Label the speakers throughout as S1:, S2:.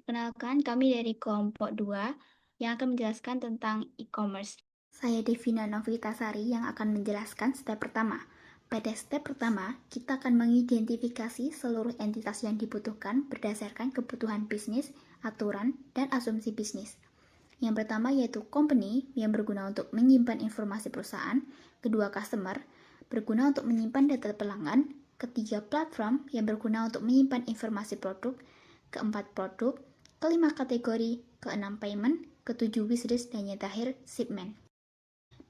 S1: Perkenalkan, kami dari kelompok 2 yang akan menjelaskan tentang e-commerce. Saya Devina Novitasari yang akan menjelaskan step pertama. Pada step pertama, kita akan mengidentifikasi seluruh entitas yang dibutuhkan berdasarkan kebutuhan bisnis, aturan, dan asumsi bisnis. Yang pertama yaitu company yang berguna untuk menyimpan informasi perusahaan, kedua customer, berguna untuk menyimpan data pelanggan, ketiga platform yang berguna untuk menyimpan informasi produk, keempat produk, kelima kategori, keenam payment, ketujuh wishlist, dan yang terakhir shipment.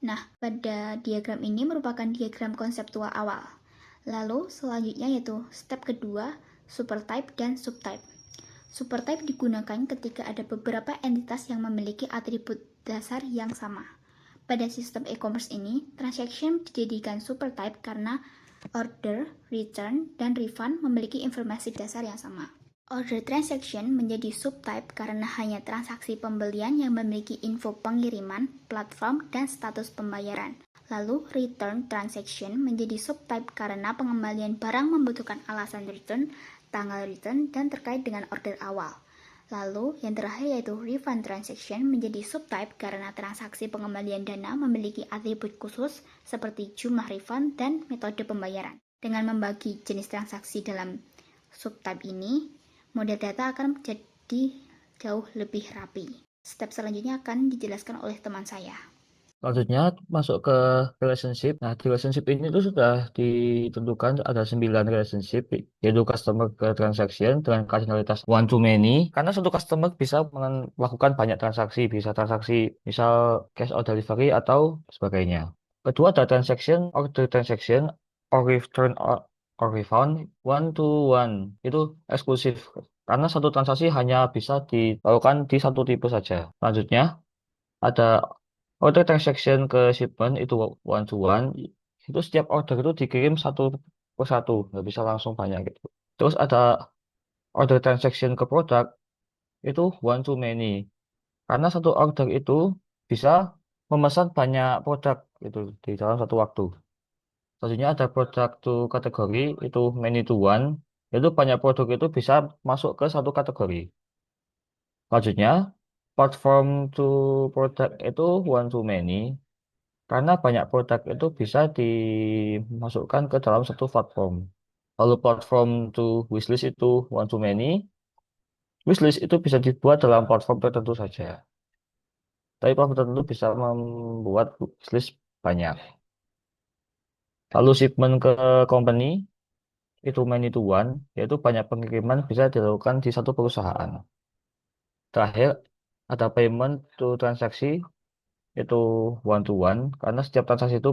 S1: Nah, pada diagram ini merupakan diagram konseptual awal. Lalu selanjutnya yaitu step kedua, supertype dan subtype. Supertype digunakan ketika ada beberapa entitas yang memiliki atribut dasar yang sama. Pada sistem e-commerce ini, transaction dijadikan supertype karena order, return, dan refund memiliki informasi dasar yang sama. Order transaction menjadi subtype karena hanya transaksi pembelian yang memiliki info pengiriman, platform, dan status pembayaran. Lalu, return transaction menjadi subtype karena pengembalian barang membutuhkan alasan return, tanggal return, dan terkait dengan order awal. Lalu, yang terakhir yaitu refund transaction menjadi subtype karena transaksi pengembalian dana memiliki atribut khusus seperti jumlah refund dan metode pembayaran. Dengan membagi jenis transaksi dalam subtype ini, model data akan menjadi jauh lebih rapi. Step selanjutnya akan dijelaskan oleh teman saya.
S2: Selanjutnya masuk ke relationship. Nah, di relationship ini tuh sudah ditentukan ada 9 relationship, yaitu customer ke transaction dengan kardinalitas one to many. Karena satu customer bisa melakukan banyak transaksi, bisa transaksi misal cash or delivery atau sebagainya. Kedua ada transaction, order transaction, or return or refund, one to one. Itu eksklusif. Karena satu transaksi hanya bisa dilakukan di satu tipe saja. Selanjutnya, ada order transaction ke shipment itu one to one. Itu setiap order itu dikirim satu per satu, nggak bisa langsung banyak gitu. Terus ada order transaction ke produk itu one to many. Karena satu order itu bisa memesan banyak produk itu di dalam satu waktu. Selanjutnya ada produk to kategori itu many to one. Itu banyak produk itu bisa masuk ke satu kategori. Selanjutnya platform to product itu one to many. Karena banyak produk itu bisa dimasukkan ke dalam satu platform. Lalu platform to wishlist itu one to many. Wishlist itu bisa dibuat dalam platform tertentu saja. Tapi platform tertentu bisa membuat wishlist banyak. Lalu shipment ke company itu many to one, yaitu banyak pengiriman bisa dilakukan di satu perusahaan. Terakhir, ada payment to transaksi itu one to one, karena setiap transaksi itu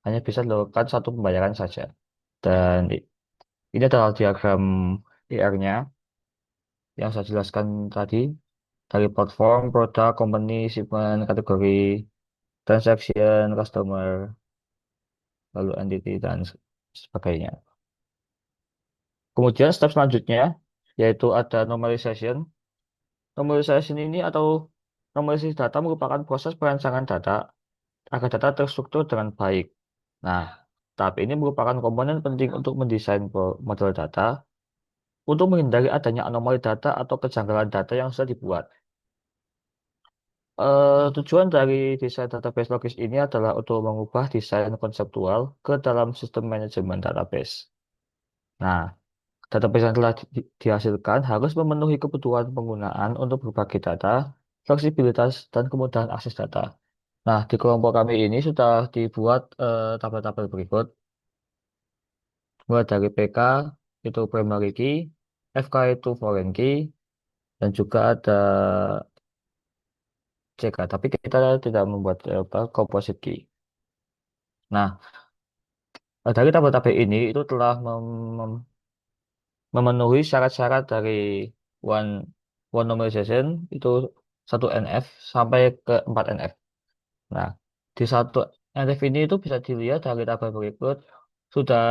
S2: hanya bisa dilakukan satu pembayaran saja. Dan ini adalah diagram IR-nya yang saya jelaskan tadi dari platform, produk, company, shipment, kategori, transaction, customer, lalu entity, dan sebagainya. Kemudian step selanjutnya yaitu ada normalization. Normalization ini atau normalisasi data merupakan proses perancangan data agar data terstruktur dengan baik. Nah, tapi ini merupakan komponen penting untuk mendesain model data untuk menghindari adanya anomali data atau kejanggalan data yang sudah dibuat. Tujuan dari desain database logis ini adalah untuk mengubah desain konseptual ke dalam sistem manajemen database. Nah, database yang telah dihasilkan harus memenuhi kebutuhan penggunaan untuk berbagi data, fleksibilitas, dan kemudahan akses data. Nah, di kelompok kami ini sudah dibuat tabel-tabel berikut, mulai dari PK itu primary key, FK itu foreign key, dan juga ada CK, tapi kita tidak membuat composite key. Nah, dari tabel-tabel ini itu telah memenuhi syarat-syarat dari one one normalization itu 1 NF sampai ke 4 NF. Nah, di 1 NF ini itu bisa dilihat dari tabel berikut sudah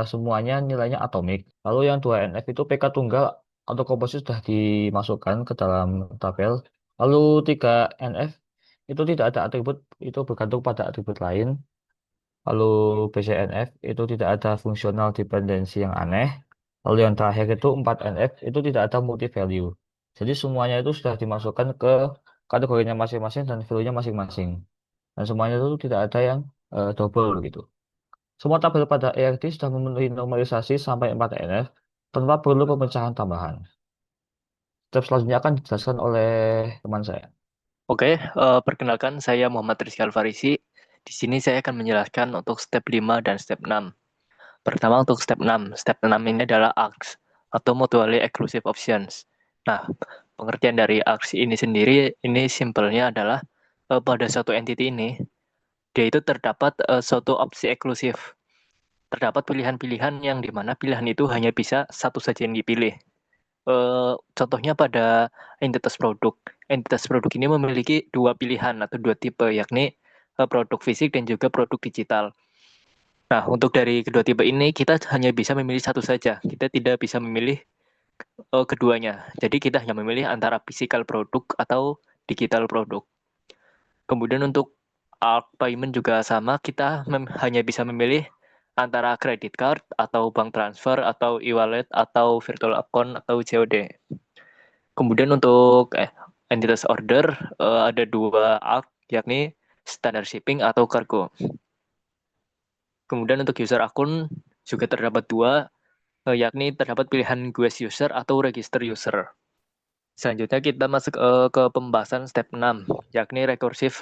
S2: semuanya nilainya atomik. Lalu yang 2 NF itu PK tunggal atau komposit sudah dimasukkan ke dalam tabel. Lalu 3 NF itu tidak ada atribut, itu bergantung pada atribut lain. Lalu BCNF itu tidak ada fungsional dependensi yang aneh. Lalu yang terakhir itu 4NF itu tidak ada multi value. Jadi semuanya itu sudah dimasukkan ke kategorinya masing-masing dan value-nya masing-masing. Dan semuanya itu tidak ada yang double gitu. Semua tabel pada ERD sudah memenuhi normalisasi sampai 4NF tanpa perlu pemecahan tambahan. Step selanjutnya akan dijelaskan oleh teman saya.
S3: Oke, perkenalkan saya Muhammad Rizky Alfarisi. Di sini saya akan menjelaskan untuk step 5 dan step 6. Pertama untuk step 6. Step 6 ini adalah ARCS atau Mutually Exclusive Options. Nah, pengertian dari ARCS ini sendiri, ini simpelnya adalah pada suatu entity ini, dia itu terdapat suatu opsi eksklusif. Terdapat pilihan-pilihan yang dimana pilihan itu hanya bisa satu saja yang dipilih. Contohnya pada entitas produk. Entitas produk ini memiliki dua pilihan atau dua tipe, yakni produk fisik dan juga produk digital. Nah, untuk dari kedua tipe ini, kita hanya bisa memilih satu saja. Kita tidak bisa memilih keduanya. Jadi, kita hanya memilih antara physical produk atau digital produk. Kemudian untuk ARC payment juga sama, kita hanya bisa memilih antara credit card atau bank transfer atau e-wallet atau virtual account atau COD. Kemudian untuk entitas order ada dua ARC, yakni standard shipping atau cargo. Kemudian untuk user akun juga terdapat dua, yakni terdapat pilihan guest user atau register user. Selanjutnya kita masuk ke pembahasan step 6, yakni recursive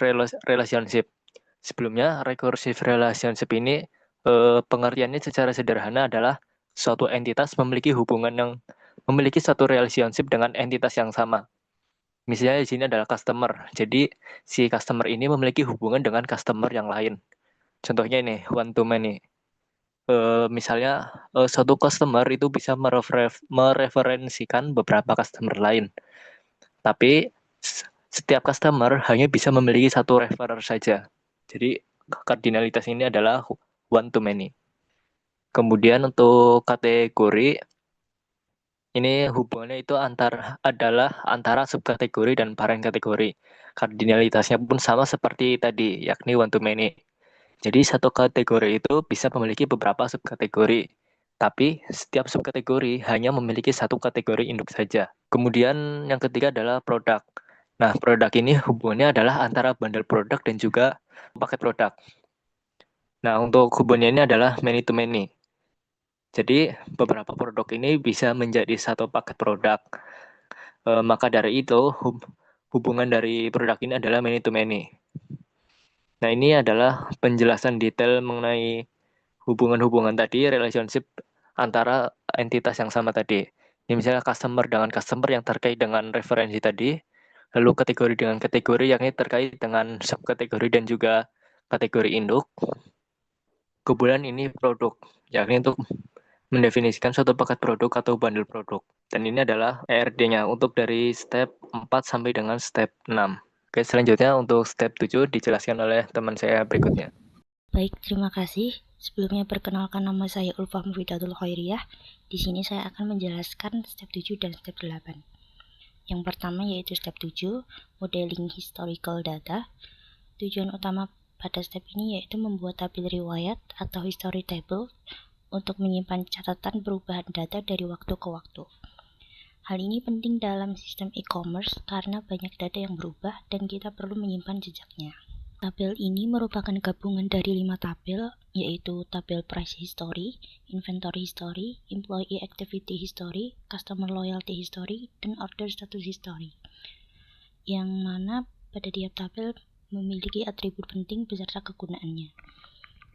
S3: relationship. Sebelumnya, recursive relationship ini pengertiannya secara sederhana adalah suatu entitas memiliki satu relationship dengan entitas yang sama. Misalnya di sini adalah customer. Jadi si customer ini memiliki hubungan dengan customer yang lain. Contohnya ini one to many. Misalnya suatu customer itu bisa mereferensikan beberapa customer lain. Tapi setiap customer hanya bisa memiliki satu referrer saja. Jadi kardinalitas ini adalah one to many. Kemudian untuk kategori ini hubungannya itu adalah antara subkategori dan parent kategori. Kardinalitasnya pun sama seperti tadi, yakni one to many. Jadi satu kategori itu bisa memiliki beberapa subkategori, tapi setiap subkategori hanya memiliki satu kategori induk saja. Kemudian yang ketiga adalah produk. Nah, produk ini hubungannya adalah antara bundle produk dan juga paket produk. Nah, untuk hubungannya ini adalah many to many. Jadi beberapa produk ini bisa menjadi satu paket produk. Maka dari itu hubungan dari produk ini adalah many to many. Nah, ini adalah penjelasan detail mengenai hubungan-hubungan tadi, relationship antara entitas yang sama tadi. Ini misalnya customer dengan customer yang terkait dengan referensi tadi, lalu kategori dengan kategori yang terkait dengan subkategori dan juga kategori induk. Kemudian ini produk, yakni untuk mendefinisikan suatu paket produk atau bundle produk. Dan ini adalah ERD-nya untuk dari step 4 sampai dengan step 6. Oke, selanjutnya untuk step 7 dijelaskan oleh teman saya berikutnya.
S4: Baik, terima kasih. Sebelumnya perkenalkan nama saya Ulfa Mufidatul Khairiyah. Di sini saya akan menjelaskan step 7 dan step 8. Yang pertama yaitu step 7, modeling historical data. Tujuan utama pada step ini yaitu membuat tabel riwayat atau history table untuk menyimpan catatan perubahan data dari waktu ke waktu. Hal ini penting dalam sistem e-commerce karena banyak data yang berubah dan kita perlu menyimpan jejaknya. Tabel ini merupakan gabungan dari 5 tabel, yaitu tabel price history, inventory history, employee activity history, customer loyalty history, dan order status history. Yang mana pada tiap tabel memiliki atribut penting beserta kegunaannya.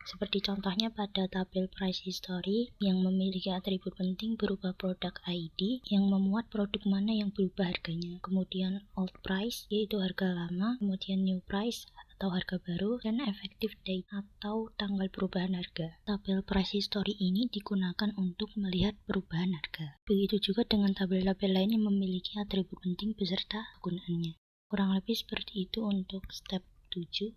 S4: Seperti contohnya pada tabel price history yang memiliki atribut penting berupa produk ID yang memuat produk mana yang berubah harganya. Kemudian old price yaitu harga lama, kemudian new price atau harga baru, dan effective date atau tanggal perubahan harga. Tabel price history ini digunakan untuk melihat perubahan harga. Begitu juga dengan tabel-tabel lain yang memiliki atribut penting beserta kegunaannya. Kurang lebih seperti itu untuk step 7.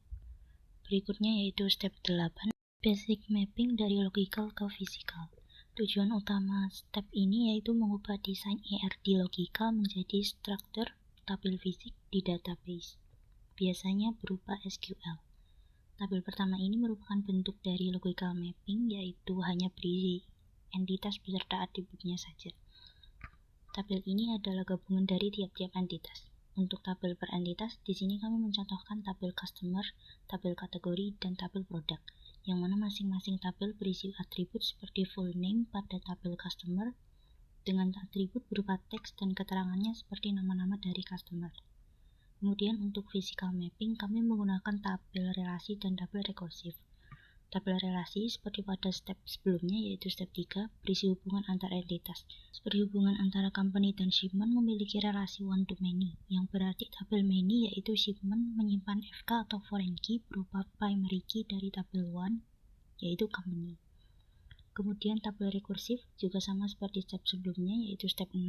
S4: Berikutnya yaitu step 8. Basic mapping dari logical ke physical. Tujuan utama step ini yaitu mengubah desain ERD logical menjadi struktur tabel fisik di database, biasanya berupa SQL. Tabel pertama ini merupakan bentuk dari logical mapping, yaitu hanya berisi entitas beserta atributnya saja. Tabel ini adalah gabungan dari tiap-tiap entitas. Untuk tabel per entitas, di sini kami mencontohkan tabel customer, tabel kategori, dan tabel produk, yang mana masing-masing tabel berisi atribut seperti full name pada tabel customer, dengan atribut berupa teks dan keterangannya seperti nama-nama dari customer. Kemudian untuk physical mapping, kami menggunakan tabel relasi dan tabel rekursif. Tabel relasi seperti pada step sebelumnya yaitu step 3 berisi hubungan antar entitas. Seperti hubungan antara company dan shipment memiliki relasi one to many, yang berarti tabel many yaitu shipment menyimpan FK atau foreign key berupa primary key dari tabel 1 yaitu company. Kemudian tabel rekursif juga sama seperti step sebelumnya yaitu step 6.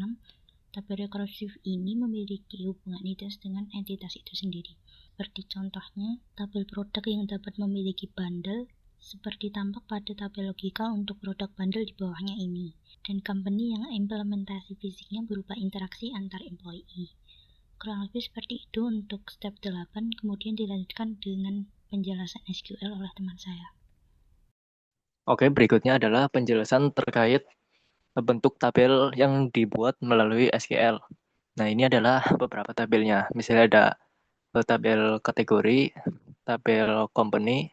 S4: Tabel rekursif ini memiliki hubungan entitas dengan entitas itu sendiri. Seperti contohnya, tabel produk yang dapat memiliki bundle seperti tampak pada tabel logika untuk produk bundle di bawahnya ini, dan company yang implementasi fisiknya berupa interaksi antar employee. Kurang lebih seperti itu untuk step 8, kemudian dilanjutkan dengan penjelasan SQL oleh teman saya.
S3: Oke, berikutnya adalah penjelasan terkait bentuk tabel yang dibuat melalui SQL. Nah, ini adalah beberapa tabelnya. Misalnya ada tabel kategori, tabel company,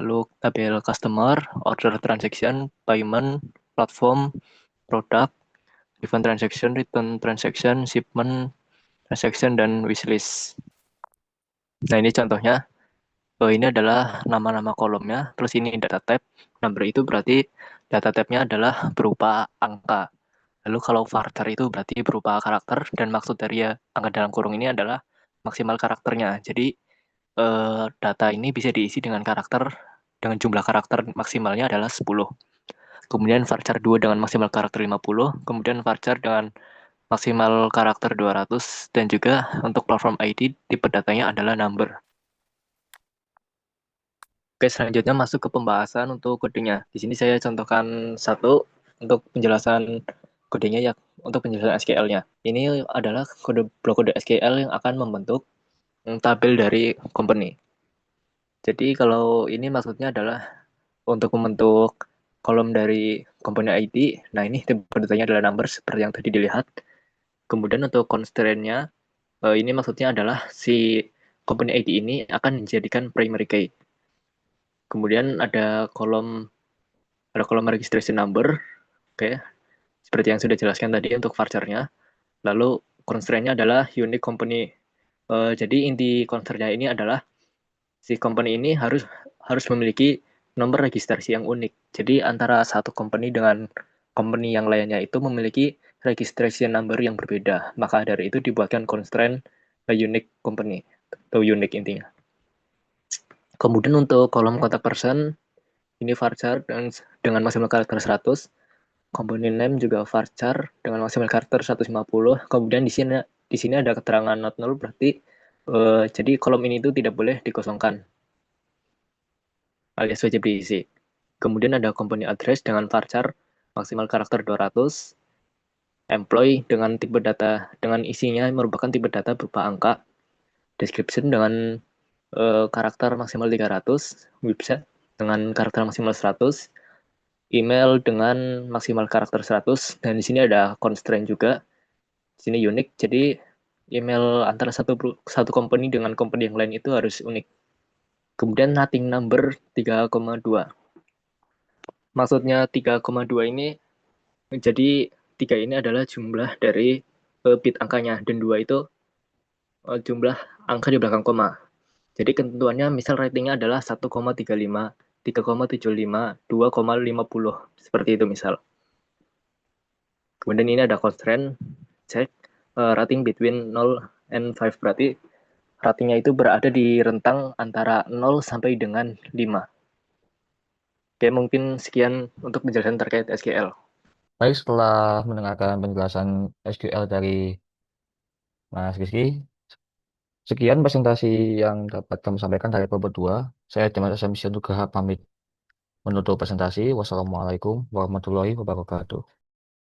S3: lalu tabel customer, order transaction, payment, platform, product, event transaction, return transaction, shipment transaction, dan wishlist. Nah, ini contohnya. Ini adalah nama-nama kolomnya, terus ini data type. Number itu berarti data type-nya adalah berupa angka. Lalu kalau varchar itu berarti berupa karakter, dan maksud dari angka dalam kurung ini adalah maksimal karakternya. Jadi data ini bisa diisi dengan karakter, dengan jumlah karakter maksimalnya adalah 10. Kemudian varchar 2 dengan maksimal karakter 50, kemudian varchar dengan maksimal karakter 200, dan juga untuk platform ID tipe datanya adalah number. Oke, selanjutnya masuk ke pembahasan untuk kodenya. Di sini saya contohkan satu untuk penjelasan kodenya ya, untuk penjelasan SQL-nya. Ini adalah blok kode SQL yang akan membentuk tabel dari company. Jadi kalau ini maksudnya adalah untuk membentuk kolom dari company ID. Nah, ini tipe datanya adalah number seperti yang tadi dilihat. Kemudian untuk constraint-nya, ini maksudnya adalah si company ID ini akan dijadikan primary key. Kemudian ada kolom registration number, oke, seperti yang sudah jelaskan tadi untuk varchar-nya. Lalu constraint-nya adalah unique company. Jadi inti constraint-nya ini adalah si company ini harus memiliki nomor registrasi yang unik. Jadi antara satu company dengan company yang lainnya itu memiliki registration number yang berbeda. Maka dari itu dibuatkan constraint unique company atau unique intinya. Kemudian untuk kolom contact person ini varchar dengan maksimal karakter 100. Component name juga varchar dengan maksimal karakter 150. Kemudian di sini ada keterangan not null, berarti jadi kolom ini itu tidak boleh dikosongkan alias wajib diisi. Kemudian ada component address dengan varchar maksimal karakter 200. Employee dengan tipe data dengan isinya merupakan tipe data berupa angka. Description dengan karakter maksimal 300. Website dengan karakter maksimal 100. Email dengan maksimal karakter 100, dan di sini ada constraint juga. Di sini unik, jadi email antara satu company dengan company yang lain itu harus unik. Kemudian nothing number 3,2. Maksudnya 3,2 ini, jadi 3 ini adalah jumlah dari bit angkanya, dan 2 itu jumlah angka di belakang koma. Jadi ketentuannya misal ratingnya adalah 1,35, 3,75, 2,50. Seperti itu misal. Kemudian ini ada constraint check rating between 0 and 5, berarti ratingnya itu berada di rentang antara 0 sampai dengan 5. Oke, mungkin sekian untuk penjelasan terkait SQL.
S2: Baik, setelah mendengarkan penjelasan SQL dari Mas Rizky, sekian presentasi yang dapat kami sampaikan dari kelompok 2. Saya Dimas SMC untuk pamit menutup presentasi. Wassalamualaikum warahmatullahi wabarakatuh.